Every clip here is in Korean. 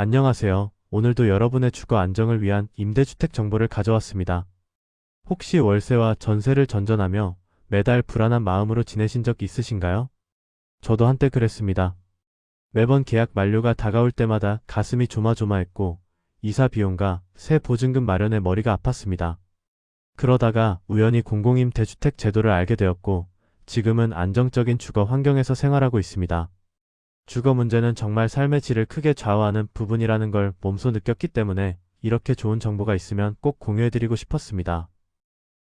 안녕하세요. 오늘도 여러분의 주거 안정을 위한 임대주택 정보를 가져왔습니다. 혹시 월세와 전세를 전전하며 매달 불안한 마음으로 지내신 적 있으신가요? 저도 한때 그랬습니다. 매번 계약 만료가 다가올 때마다 가슴이 조마조마했고 이사 비용과 새 보증금 마련에 머리가 아팠습니다. 그러다가 우연히 공공임대주택 제도를 알게 되었고 지금은 안정적인 주거 환경에서 생활하고 있습니다. 주거 문제는 정말 삶의 질을 크게 좌우하는 부분이라는 걸 몸소 느꼈기 때문에 이렇게 좋은 정보가 있으면 꼭 공유해드리고 싶었습니다.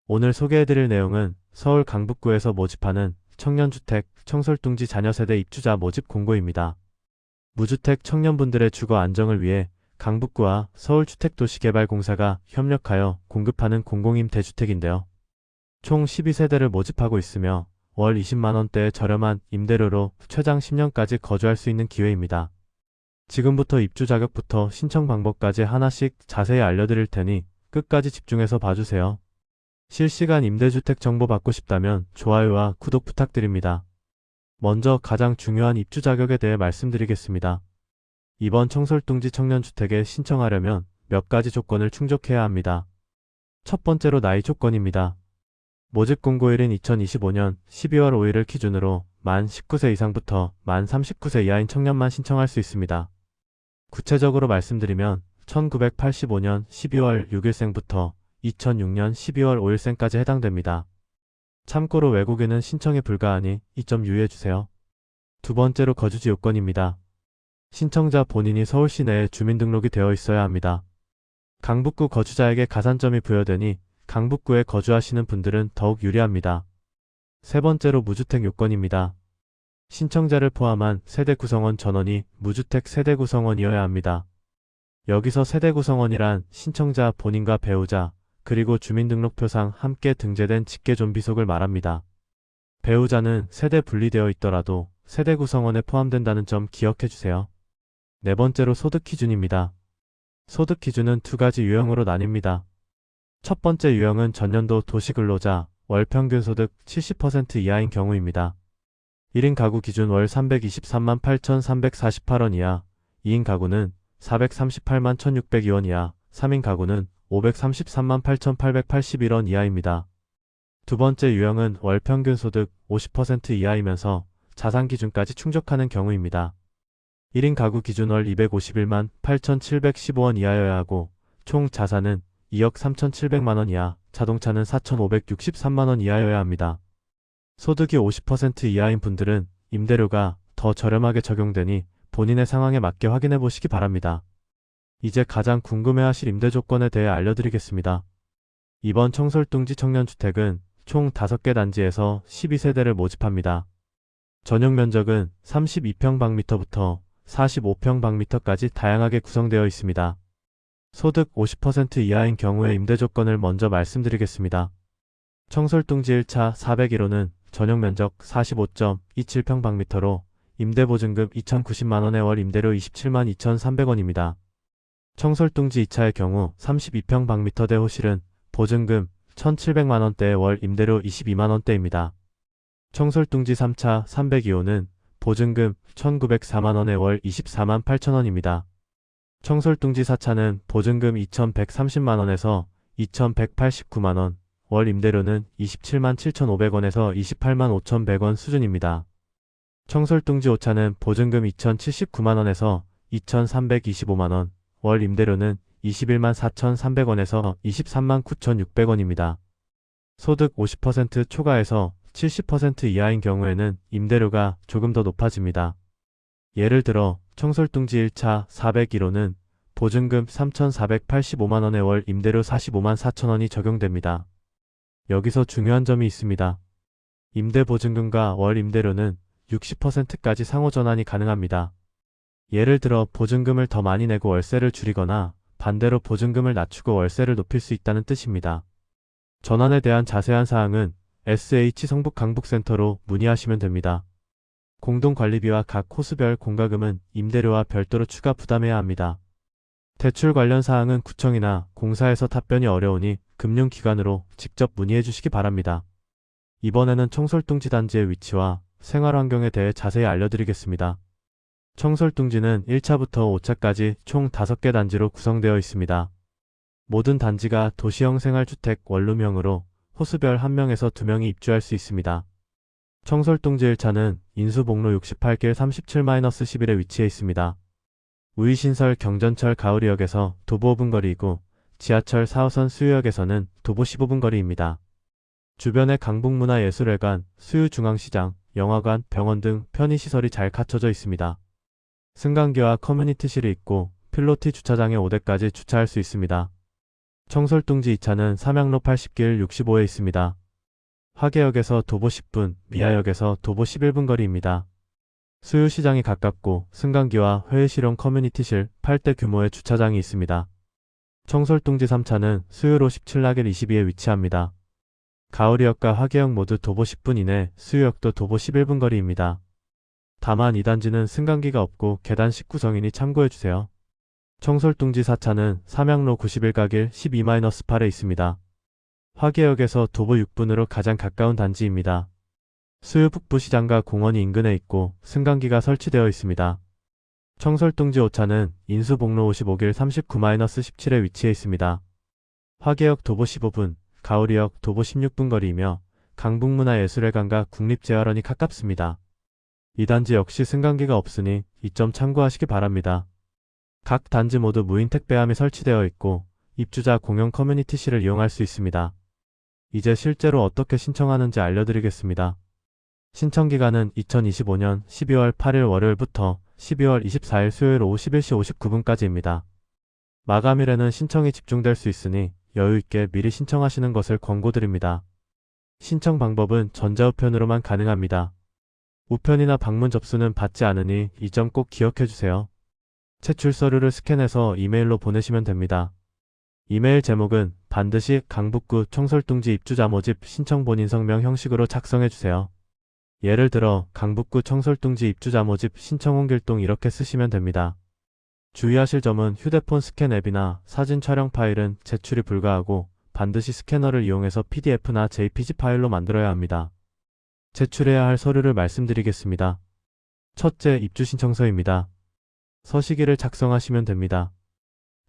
오늘 소개해드릴 내용은 서울 강북구에서 모집하는 청년주택 청솔둥지 자녀세대 입주자 모집 공고입니다. 무주택 청년분들의 주거 안정을 위해 강북구와 서울주택도시개발공사가 협력하여 공급하는 공공임대주택인데요. 총 12세대를 모집하고 있으며 월 20만원대의 저렴한 임대료로 최장 10년까지 거주할 수 있는 기회입니다. 지금부터 입주 자격부터 신청 방법까지 하나씩 자세히 알려드릴 테니 끝까지 집중해서 봐주세요. 실시간 임대주택 정보 받고 싶다면 좋아요와 구독 부탁드립니다. 먼저 가장 중요한 입주 자격에 대해 말씀드리겠습니다. 이번 청솔둥지 청년주택에 신청하려면 몇 가지 조건을 충족해야 합니다. 첫 번째로 나이 조건입니다. 모집 공고일인 2025년 12월 5일을 기준으로 만 19세 이상부터 만 39세 이하인 청년만 신청할 수 있습니다. 구체적으로 말씀드리면 1985년 12월 6일생부터 2006년 12월 5일생까지 해당됩니다. 참고로 외국인은 신청이 불가하니 이 점 유의해주세요. 두 번째로 거주지 요건입니다. 신청자 본인이 서울시 내에 주민등록이 되어 있어야 합니다. 강북구 거주자에게 가산점이 부여되니 강북구에 거주하시는 분들은 더욱 유리합니다. 세 번째로 무주택 요건입니다. 신청자를 포함한 세대 구성원 전원이 무주택 세대 구성원이어야 합니다. 여기서 세대 구성원이란 신청자 본인과 배우자, 그리고 주민등록표상 함께 등재된 직계존비속을 말합니다. 배우자는 세대 분리되어 있더라도 세대 구성원에 포함된다는 점 기억해주세요. 네 번째로 소득 기준입니다. 소득 기준은 두 가지 유형으로 나뉩니다. 첫 번째 유형은 전년도 도시근로자, 월 평균 소득 70% 이하인 경우입니다. 1인 가구 기준 월 323만 8,348원 이하, 2인 가구는 438만 1,602원 이하, 3인 가구는 533만 8,881원 이하입니다. 두 번째 유형은 월 평균 소득 50% 이하이면서 자산 기준까지 충족하는 경우입니다. 1인 가구 기준 월 251만 8,715원 이하여야 하고 총 자산은 2억 3,700만원 이하, 자동차는 4,563만원 이하여야 합니다. 소득이 50% 이하인 분들은 임대료가 더 저렴하게 적용되니 본인의 상황에 맞게 확인해 보시기 바랍니다. 이제 가장 궁금해하실 임대 조건에 대해 알려드리겠습니다. 이번 청솔둥지 청년주택은 총 5개 단지에서 12세대를 모집합니다. 전용 면적은 32평방미터부터 45평방미터까지 다양하게 구성되어 있습니다. 소득 50% 이하인 경우의 임대 조건을 먼저 말씀드리겠습니다. 청솔둥지 1차 401호는 전용 면적 45.27평방미터로 임대보증금 2,090만원에 월 임대료 27만 2,300원입니다. 청솔둥지 2차의 경우 32평방미터대 호실은 보증금 1,700만원대에 월 임대료 22만원대입니다. 청솔둥지 3차 302호는 보증금 1,904만원에 월 24만 8천원입니다. 청솔둥지 4차는 보증금 2,130만원에서 2,189만원, 월 임대료는 27만 7,500원에서 28만 5,100원 수준입니다. 청솔둥지 5차는 보증금 2,079만원에서 2,325만원, 월 임대료는 21만 4,300원에서 23만 9,600원입니다. 소득 50% 초과해서 70% 이하인 경우에는 임대료가 조금 더 높아집니다. 예를 들어 청솔둥지 1차 401호는 보증금 3,485만원에 월 임대료 45만 4천원이 적용됩니다. 여기서 중요한 점이 있습니다. 임대보증금과 월 임대료는 60%까지 상호전환이 가능합니다. 예를 들어 보증금을 더 많이 내고 월세를 줄이거나 반대로 보증금을 낮추고 월세를 높일 수 있다는 뜻입니다. 전환에 대한 자세한 사항은 SH 성북 강북센터로 문의하시면 됩니다. 공동관리비와 각 호수별 공과금은 임대료와 별도로 추가 부담해야 합니다. 대출 관련 사항은 구청이나 공사에서 답변이 어려우니 금융기관으로 직접 문의해 주시기 바랍니다. 이번에는 청솔둥지 단지의 위치와 생활환경에 대해 자세히 알려드리겠습니다. 청솔둥지는 1차부터 5차까지 총 5개 단지로 구성되어 있습니다. 모든 단지가 도시형 생활주택 원룸형으로 호수별 1명에서 2명이 입주할 수 있습니다. 청솔둥지 1차는 인수복로 68길 37-11에 위치해 있습니다. 우이신설 경전철 가을이역에서 도보 5분 거리이고 지하철 4호선 수유역에서는 도보 15분 거리입니다. 주변에 강북문화예술회관, 수유중앙시장, 영화관, 병원 등 편의시설이 잘 갖춰져 있습니다. 승강기와 커뮤니티실이 있고 필로티 주차장에 5대까지 주차할 수 있습니다. 청솔둥지 2차는 삼양로 80길 65에 있습니다. 화계역에서 도보 10분, 미아역에서 도보 11분 거리입니다. 수유시장이 가깝고 승강기와 회의실용 커뮤니티실 8대 규모의 주차장이 있습니다. 청솔둥지 3차는 수유로 17나길 22에 위치합니다. 가을이역과 화계역 모두 도보 10분 이내, 수유역도 도보 11분 거리입니다. 다만 이 단지는 승강기가 없고 계단 19성이니 참고해주세요. 청솔둥지 4차는 삼양로 91가길 12-8에 있습니다. 화계역에서 도보 6분으로 가장 가까운 단지입니다. 수유 북부시장과 공원이 인근에 있고 승강기가 설치되어 있습니다. 청솔둥지 5차는 인수복로 55길 39-17에 위치해 있습니다. 화계역 도보 15분, 가을이역 도보 16분 거리이며 강북문화예술회관과 국립재활원이 가깝습니다. 이 단지 역시 승강기가 없으니 이 점 참고하시기 바랍니다. 각 단지 모두 무인 택배함이 설치되어 있고 입주자 공용 커뮤니티실을 이용할 수 있습니다. 이제 실제로 어떻게 신청하는지 알려드리겠습니다. 신청기간은 2025년 12월 8일 월요일부터 12월 24일 수요일 오후 11시 59분까지입니다. 마감일에는 신청이 집중될 수 있으니 여유있게 미리 신청하시는 것을 권고드립니다. 신청 방법은 전자우편으로만 가능합니다. 우편이나 방문 접수는 받지 않으니 이 점 꼭 기억해주세요. 제출 서류를 스캔해서 이메일로 보내시면 됩니다. 이메일 제목은 반드시 강북구 청솔둥지 입주자 모집 신청 본인 성명 형식으로 작성해주세요. 예를 들어 강북구 청솔둥지 입주자 모집 신청 홍길동 이렇게 쓰시면 됩니다. 주의하실 점은 휴대폰 스캔 앱이나 사진 촬영 파일은 제출이 불가하고 반드시 스캐너를 이용해서 PDF나 JPG 파일로 만들어야 합니다. 제출해야 할 서류를 말씀드리겠습니다. 첫째, 입주신청서입니다. 서식일을 작성하시면 됩니다.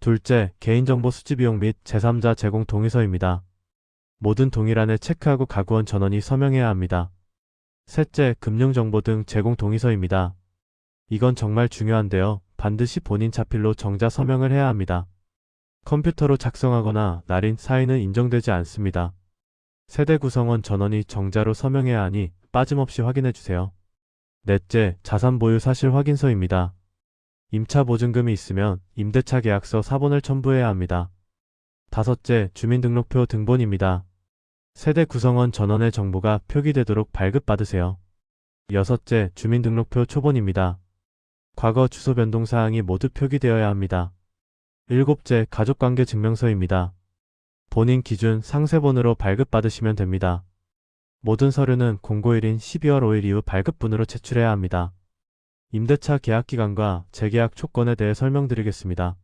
둘째, 개인정보 수집 비용 및 제3자 제공 동의서입니다. 모든 동의란에 체크하고 가구원 전원이 서명해야 합니다. 셋째, 금융정보 등 제공 동의서입니다. 이건 정말 중요한데요. 반드시 본인 자필로 정자 서명을 해야 합니다. 컴퓨터로 작성하거나 날인 사인은 인정되지 않습니다. 세대 구성원 전원이 정자로 서명해야 하니 빠짐없이 확인해주세요. 넷째, 자산 보유 사실 확인서입니다. 임차 보증금이 있으면 임대차 계약서 사본을 첨부해야 합니다. 다섯째, 주민등록표 등본입니다. 세대 구성원 전원의 정보가 표기되도록 발급받으세요. 여섯째, 주민등록표 초본입니다. 과거 주소 변동 사항이 모두 표기되어야 합니다. 일곱째, 가족관계 증명서입니다. 본인 기준 상세본으로 발급받으시면 됩니다. 모든 서류는 공고일인 12월 5일 이후 발급분으로 제출해야 합니다. 임대차 계약기간과 재계약 조건에 대해 설명드리겠습니다.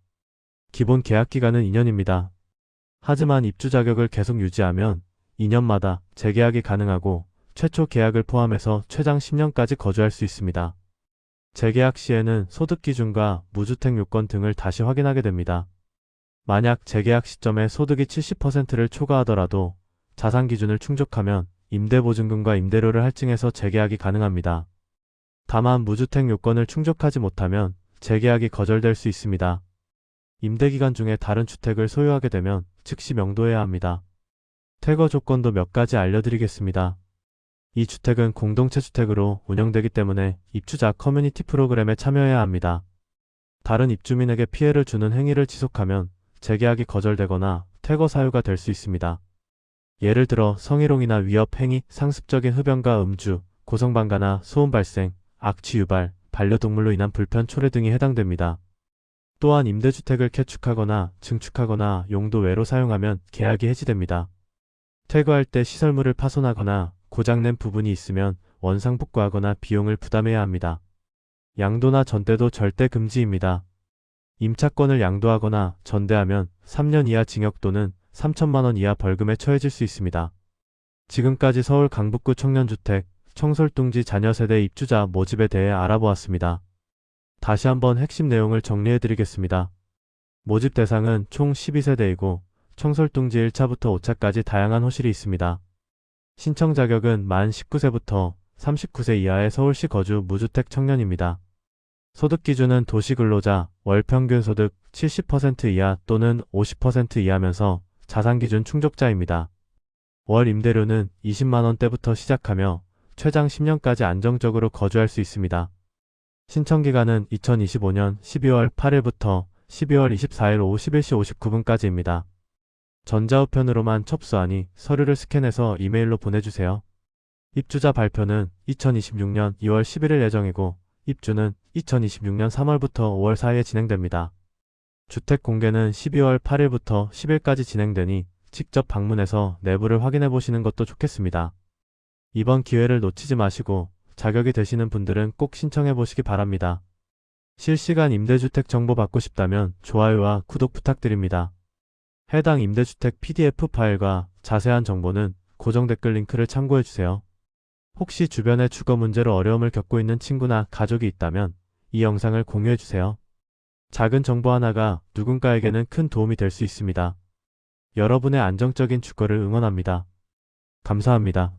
기본 계약기간은 2년입니다. 하지만 입주 자격을 계속 유지하면 2년마다 재계약이 가능하고 최초 계약을 포함해서 최장 10년까지 거주할 수 있습니다. 재계약 시에는 소득 기준과 무주택 요건 등을 다시 확인하게 됩니다. 만약 재계약 시점에 소득이 70%를 초과하더라도 자산 기준을 충족하면 임대보증금과 임대료를 할증해서 재계약이 가능합니다. 다만 무주택 요건을 충족하지 못하면 재계약이 거절될 수 있습니다. 임대기간 중에 다른 주택을 소유하게 되면 즉시 명도해야 합니다. 퇴거 조건도 몇 가지 알려드리겠습니다. 이 주택은 공동체 주택으로 운영되기 때문에 입주자 커뮤니티 프로그램에 참여해야 합니다. 다른 입주민에게 피해를 주는 행위를 지속하면 재계약이 거절되거나 퇴거 사유가 될 수 있습니다. 예를 들어 성희롱이나 위협 행위, 상습적인 흡연과 음주, 고성방가나 소음 발생, 악취 유발, 반려동물로 인한 불편 초래 등이 해당됩니다. 또한 임대주택을 개축하거나 증축하거나 용도 외로 사용하면 계약이 해지됩니다. 퇴거할 때 시설물을 파손하거나 고장낸 부분이 있으면 원상복구하거나 비용을 부담해야 합니다. 양도나 전대도 절대 금지입니다. 임차권을 양도하거나 전대하면 3년 이하 징역 또는 3천만 원 이하 벌금에 처해질 수 있습니다. 지금까지 서울 강북구 청년주택, 청솔둥지 자녀세대 입주자 모집에 대해 알아보았습니다. 다시 한번 핵심 내용을 정리해 드리겠습니다. 모집 대상은 총 12세대이고 청설둥지 1차부터 5차까지 다양한 호실이 있습니다. 신청 자격은 만 19세부터 39세 이하의 서울시 거주 무주택 청년입니다. 소득 기준은 도시근로자, 월 평균 소득 70% 이하 또는 50% 이하면서 자산 기준 충족자입니다. 월 임대료는 20만원대부터 시작하며 최장 10년까지 안정적으로 거주할 수 있습니다. 신청 기간은 2025년 12월 8일부터 12월 24일 오후 11시 59분까지입니다. 전자우편으로만 접수하니 서류를 스캔해서 이메일로 보내주세요. 입주자 발표는 2026년 2월 11일 예정이고 입주는 2026년 3월부터 5월 사이에 진행됩니다. 주택 공개는 12월 8일부터 10일까지 진행되니 직접 방문해서 내부를 확인해 보시는 것도 좋겠습니다. 이번 기회를 놓치지 마시고 자격이 되시는 분들은 꼭 신청해 보시기 바랍니다. 실시간 임대주택 정보 받고 싶다면 좋아요와 구독 부탁드립니다. 해당 임대주택 PDF 파일과 자세한 정보는 고정 댓글 링크를 참고해 주세요. 혹시 주변에 주거 문제로 어려움을 겪고 있는 친구나 가족이 있다면 이 영상을 공유해 주세요. 작은 정보 하나가 누군가에게는 큰 도움이 될 수 있습니다. 여러분의 안정적인 주거를 응원합니다. 감사합니다.